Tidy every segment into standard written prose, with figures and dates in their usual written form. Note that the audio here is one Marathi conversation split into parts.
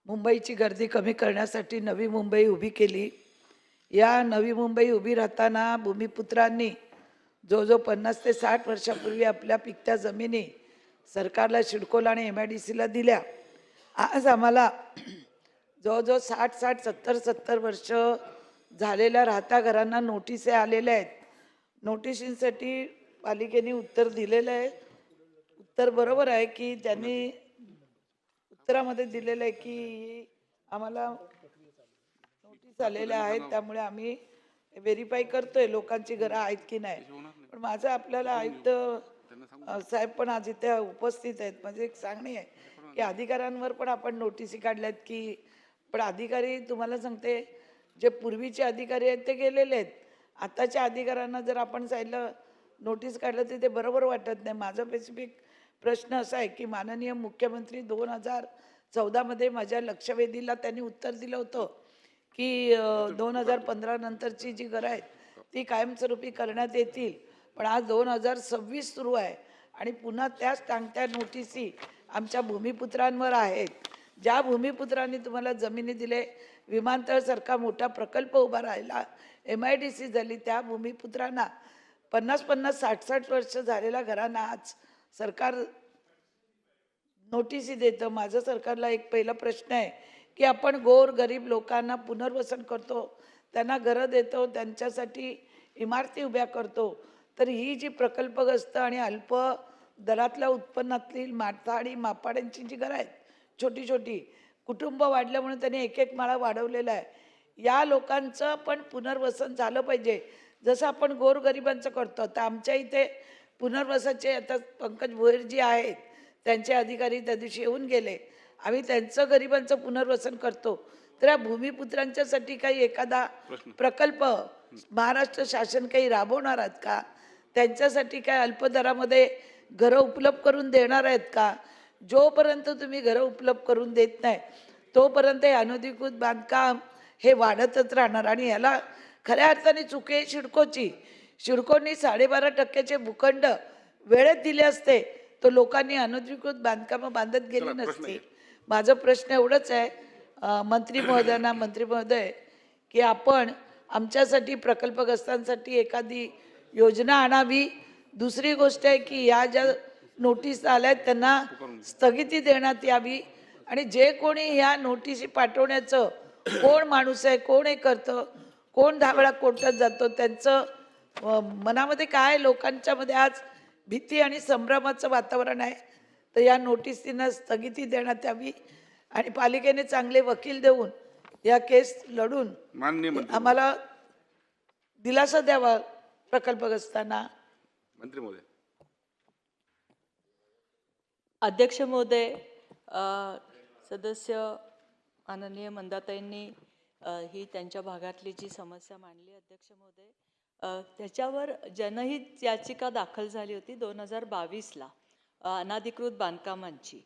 मुंबईची गर्दी कमी करण्यासाठी नवी मुंबई उभी केली. या नवी मुंबई उभी राहताना भूमिपुत्रांनी जो जो 50 ते 60 वर्षापूर्वी आपल्या पिकत्या जमिनी सरकारला सिडकोला आणि MIDCला दिल्या. आज आम्हाला जवळजवळ 60-70 वर्ष झालेल्या राहत्या घरांना नोटिसे आलेल्या आहेत. नोटिशींसाठी पालिकेने उत्तर दिलेलं आहे. उत्तर बरोबर आहे की त्यांनी उत्तरामध्ये दिलेलं आहे की आम्हाला नोटीस आलेल्या आहेत, त्यामुळे आम्ही व्हेरीफाय करतोय लोकांची घरं आहेत की नाही. पण माझं आपल्याला आयुक्त साहेब पण आज इथे उपस्थित आहेत. म्हणजे एक सांगणे आहे की अधिकाऱ्यांवर पण आपण नोटीसी काढल्यात की, पण अधिकारी तुम्हाला सांगते जे पूर्वीचे अधिकारी आहेत ते गेलेले आहेत. आताच्या अधिकाऱ्यांना जर आपण सांगितलं नोटीस काढलं तर ते बरोबर वाटत नाही. माझा स्पेसिफिक प्रश्न असा आहे की माननीय मुख्यमंत्री 2014 मध्ये माझ्या लक्षवेधीला त्यांनी उत्तर दिलं होतं की 2015 नंतरची जी घरं आहेत ती कायमस्वरूपी करण्यात येतील. पण आज 2026 सुरू आहे आणि पुन्हा त्याच टांगत्या नोटिसी आमच्या भूमिपुत्रांवर आहेत. ज्या भूमिपुत्रांनी तुम्हाला जमिनी दिले, विमानतळासारखा मोठा प्रकल्प उभा राहिला, MIDC झाली, त्या भूमिपुत्रांना 50-50, 60-60 वर्ष झालेल्या घरांना आज सरकार नोटिसी देतं. माझं सरकारला एक पहिला प्रश्न आहे की आपण गोर गरीब लोकांना पुनर्वसन करतो, त्यांना घरं देतो, त्यांच्यासाठी इमारती उभ्या करतो, तर ही जी प्रकल्पग्रस्त आणि अल्प दरातल्या उत्पन्नातील माथाडी मापाड्यांची जी घरं आहेत, छोटी छोटी कुटुंब वाढल्यामुळे त्यांनी एक एक माळा वाढवलेला आहे, या लोकांचं पण पुनर्वसन झालं पाहिजे जसं आपण गोरगरिबांचं करतो. तर आमच्या इथे पुनर्वसनाचे आता पंकज भोईरजी आहेत, त्यांचे अधिकारी त्या दिवशी येऊन गेले. आम्ही त्यांचं गरिबांचं पुनर्वसन करतो. तर या भूमिपुत्रांच्यासाठी काही एखादा प्रकल्प महाराष्ट्र शासन काही राबवणार आहेत का? त्यांच्यासाठी काय अल्पदरामध्ये घरं उपलब्ध करून देणार आहेत का? जोपर्यंत तुम्ही घरं उपलब्ध करून देत नाही तोपर्यंत हे अनधिकृत बांधकाम हे वाढतच राहणार. आणि याला खऱ्या अर्थाने चूक आहे सिडकोची. सिडकोनी 12.5% भूखंड वेळेत दिले असते तर लोकांनी अनधिकृत बांधकामं बांधत गेली नसती. माझा प्रश्न एवढंच आहे मंत्री महोदय की आपण आमच्यासाठी प्रकल्पग्रस्तांसाठी एखादी योजना आणावी. दुसरी गोष्ट आहे की या ज्या नोटीस आल्या आहेत त्यांना स्थगिती देण्यात यावी. आणि जे कोणी ह्या नोटिसी पाठवण्याचं कोण माणूस आहे, कोण हे करतं, कोण 10 वेळा कोर्टात जातो, त्यांचं मनामध्ये काय, लोकांच्यामध्ये आज भीती आणि संभ्रमाचं वातावरण आहे. तर या नोटिसींना स्थगिती देण्यात यावी आणि पालिकेने चांगले वकील देऊन या केस लढून आम्हाला दिलासा द्यावा प्रकल्पग्रस्तांना. मंत्री महोदय. अध्यक्ष महोदय, सदस्य माननीय मंदाताईंनी ही त्यांच्या भागातली जी समस्या मांडली अध्यक्ष महोदय, त्याच्यावर जनहित याचिका दाखल झाली होती 2022ला अनाधिकृत बांधकामांची.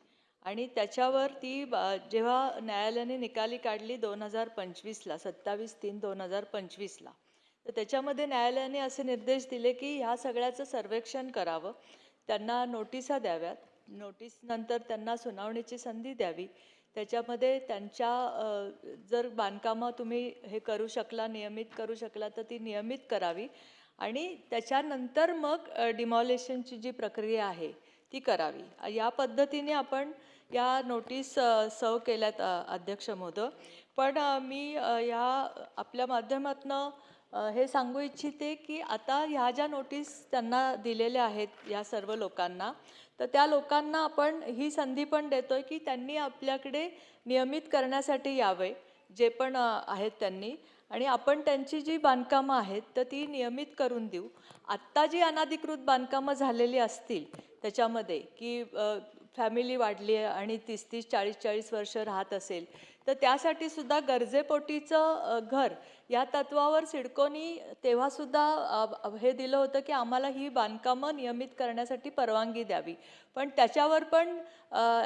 आणि त्याच्यावर ती जेव्हा न्यायालयाने निकाली काढली 2025ला 27/3/2025ला, तर त्याच्यामध्ये न्यायालयाने असे निर्देश दिले की ह्या सगळ्याचं सर्वेक्षण करावं, त्यांना नोटिसा द्याव्यात, नोटीस नंतर त्यांना सुनावणीची संधी द्यावी, त्याच्यामध्ये त्यांच्या जर बांधकामं तुम्ही हे करू शकला, नियमित करू शकला तर ती नियमित करावी आणि त्याच्यानंतर मग डिमॉलिशनची जी प्रक्रिया आहे ती करावी. या पद्धतीने आपण या नोटीस सर्व केल्यात अध्यक्ष महोदय. पण मी या आपल्या माध्यमातनं हे सांगू इच्छिते की आता ह्या ज्या नोटीस त्यांना दिलेल्या आहेत या सर्व लोकांना, तर त्या लोकांना आपण ही संधी पण देतोय की त्यांनी आपल्याकडे नियमित करण्यासाठी यावे जे पण आहेत त्यांनी, आणि आपण त्यांची जी बांधकामं आहेत तर ती नियमित करून देऊ. आत्ता जी अनाधिकृत बांधकामं झालेली असतील त्याच्यामध्ये की फॅमिली वाढली आहे आणि 30-30, 40-40 वर्ष राहत असेल, तर त्यासाठी सुद्धा गरजेपोटीचं घर या तत्वावर सिडकोनी तेव्हासुद्धा हे दिलं होतं की आम्हाला ही बांधकामं नियमित करण्यासाठी परवानगी द्यावी. पण त्याच्यावर पण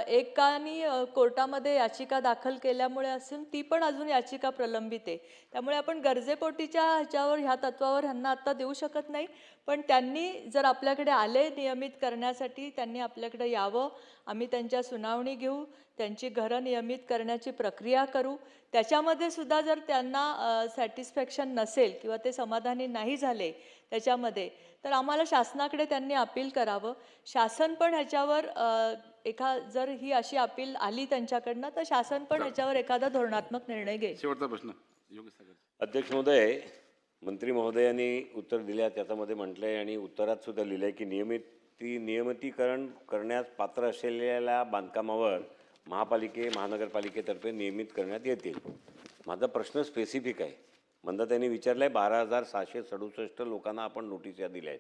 एकानी कोर्टामध्ये याचिका दाखल केल्यामुळे असून ती पण अजून याचिका प्रलंबित आहे. त्यामुळे आपण गरजेपोटीच्या ह्याच्यावर ह्या तत्वावर ह्यांना आत्ता देऊ शकत नाही. पण त्यांनी जर आपल्याकडे आले नियमित करण्यासाठी, त्यांनी आपल्याकडे यावं आम्ही त्यांच्या सुनावणी घेऊ, त्यांची घरं नियमित करण्याची प्रक्रिया करू. त्याच्यामध्ये सुद्धा जर त्यांना सॅटिस्फॅक्शन नसेल किंवा ते समाधानी नाही झाले त्याच्यामध्ये, तर आम्हाला शासनाकडे त्यांनी अपील करावं. शासन पण ह्याच्यावर जर ही अशी अपील आली त्यांच्याकडनं, तर शासन पण ह्याच्यावर एखादा धोरणात्मक निर्णय घेईल. शेवटचा प्रश्न योगेश सागर. अध्यक्ष महोदय, मंत्री महोदयांनी उत्तर दिल्या त्याच्यामध्ये म्हटलं आहे आणि उत्तरात सुद्धा लिहिलं आहे की नियमितीकरण करण्यास पात्र असलेल्या बांधकामावर महानगरपालिकेतर्फे नियमित करण्यात येतील. माझा प्रश्न स्पेसिफिक आहे. मंदाताईंनी विचारलं आहे 12,667 लोकांना आपण नोटिसा दिल्या आहेत,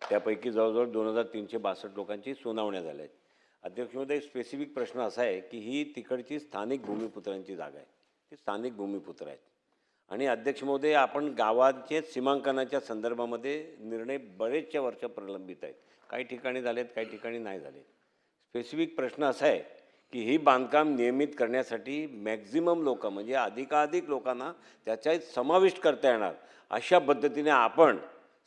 त्यापैकी जवळजवळ 2,362 लोकांची सुनावण्या झाल्या आहेत. अध्यक्ष महोदय, स्पेसिफिक प्रश्न असा आहे की ही तिकडची स्थानिक भूमिपुत्रांची जागा आहे, ते स्थानिक भूमिपुत्र आहेत. आणि अध्यक्ष महोदय, आपण गावांचे सीमांकनाच्या संदर्भामध्ये निर्णय बरेचशा वर्ष प्रलंबित आहेत. काही ठिकाणी झालेत, काही ठिकाणी नाही झाले. स्पेसिफिक प्रश्न असा आहे की ही बांधकाम नियमित करण्यासाठी मॅक्झिमम लोक म्हणजे अधिकाधिक लोकांना त्याच्यात समाविष्ट करता येणार अशा पद्धतीने आपण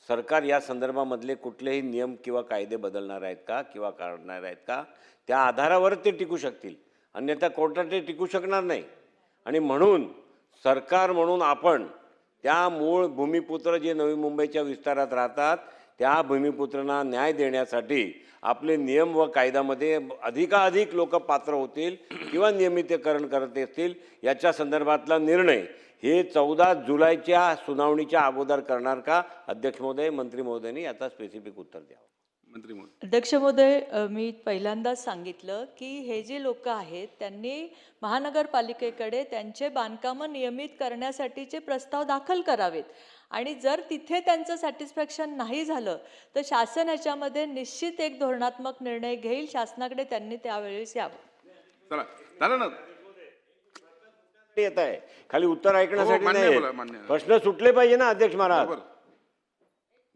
सरकार या संदर्भामधले कुठलेही नियम किंवा कायदे बदलणार आहेत का किंवा काढणार आहेत का? त्या आधारावर ते टिकू शकतील, अन्यथा कोर्टात ते टिकू शकणार नाही. आणि म्हणून सरकार म्हणून आपण त्या मूळ भूमिपुत्र जे नवी मुंबईच्या विस्तारात राहतात त्या भूमिपुत्रांना न्याय देण्यासाठी आपले नियम व कायद्यामध्ये अधिकाधिक लोक पात्र होतील किंवा नियमितीकरण करत असतील याच्या संदर्भातला निर्णय हे 14 जुलैच्या सुनावणीच्या अगोदर करणार का? अध्यक्ष महोदय, मंत्री महोदयांनी याचा स्पेसिफिक उत्तर द्यावं. मंत्री महोदय. अध्यक्ष महोदय, मी पहिल्यांदाच सांगितलं की हे जे लोक आहेत त्यांनी महानगरपालिकेकडे त्यांचे बांधकामं नियमित करण्यासाठीचे प्रस्ताव दाखल करावेत. आणि जर तिथे त्यांचं सॅटिस्फॅक्शन नाही झालं तर शासन ह्याच्यामध्ये निश्चित एक धोरणात्मक निर्णय घेईल. शासनाकडे त्यांनी त्यावेळेस यावं. चला झालं ना. येत आहे खाली उत्तर ऐकण्यासाठी मान्य नाही. बोला, मान्य. प्रश्न सुटले पाहिजे ना अध्यक्ष महाराज. बरोबर.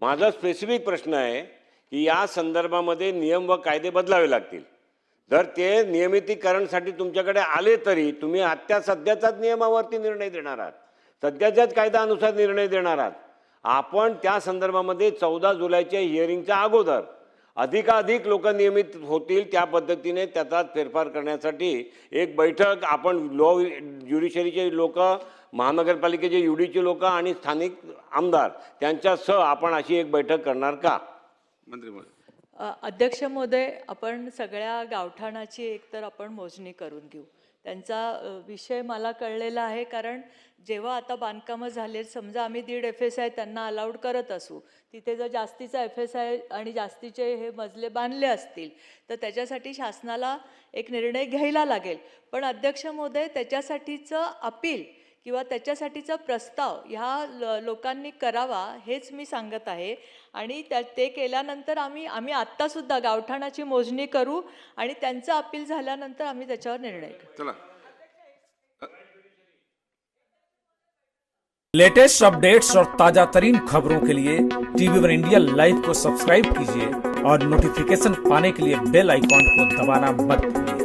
माझा स्पेसिफिक प्रश्न आहे की या संदर्भामध्ये नियम व कायदे बदलावे लागतील. जर ते नियमितीकरणसाठी तुमच्याकडे आले तरी तुम्ही आत्ता सध्याच्याच नियमावरती निर्णय देणार आहात, सध्याच्याच कायद्यानुसार निर्णय देणार आहात. आपण त्या संदर्भामध्ये 14 जुलैच्या हिअरिंगच्या अगोदर अधिकाधिक लोक नियमित होतील त्या पद्धतीने त्याचा फेरफार करण्यासाठी एक बैठक आपण लॉ ज्युडिशरीचे लोक, महानगरपालिकेचे युडीचे लोक आणि स्थानिक आमदार त्यांच्यासह आपण अशी एक बैठक करणार का? मंत्री महोदय. अध्यक्ष महोदय, आपण सगळ्या गावठाणाची एकतर आपण मोजणी करून घेऊ. त्यांचा विषय मला कळलेला आहे, कारण जेव्हा आता बांधकामं झाले, समजा आम्ही 1.5 FSI त्यांना अलाउड करत असू, तिथे जर जास्तीचा FSI आणि जास्तीचे हे मजले बांधले असतील तर त्याच्यासाठी शासनाला एक निर्णय घ्यायला लागेल. पण अध्यक्ष महोदय, त्याच्यासाठीचं अपील किंवा त्याच्यासाठीचा प्रस्ताव ह्या लोकांनी करावा हेच मी सांगत आहे. आणि ते केल्यानंतर आम्ही आत्तासुद्धा गावठाणाची मोजणी करू आणि त्यांचं अपील झाल्यानंतर आम्ही त्याच्यावर निर्णय घेऊ. चला. लेटेस्ट अपडेट्स और ताजा तरीन खबरों के लिए TV1 इंडिया लाइव को सब्सक्राइब कीजिए और नोटिफिकेशन पाने के लिए बेल आइकॉन को दबाना मत भूलिए।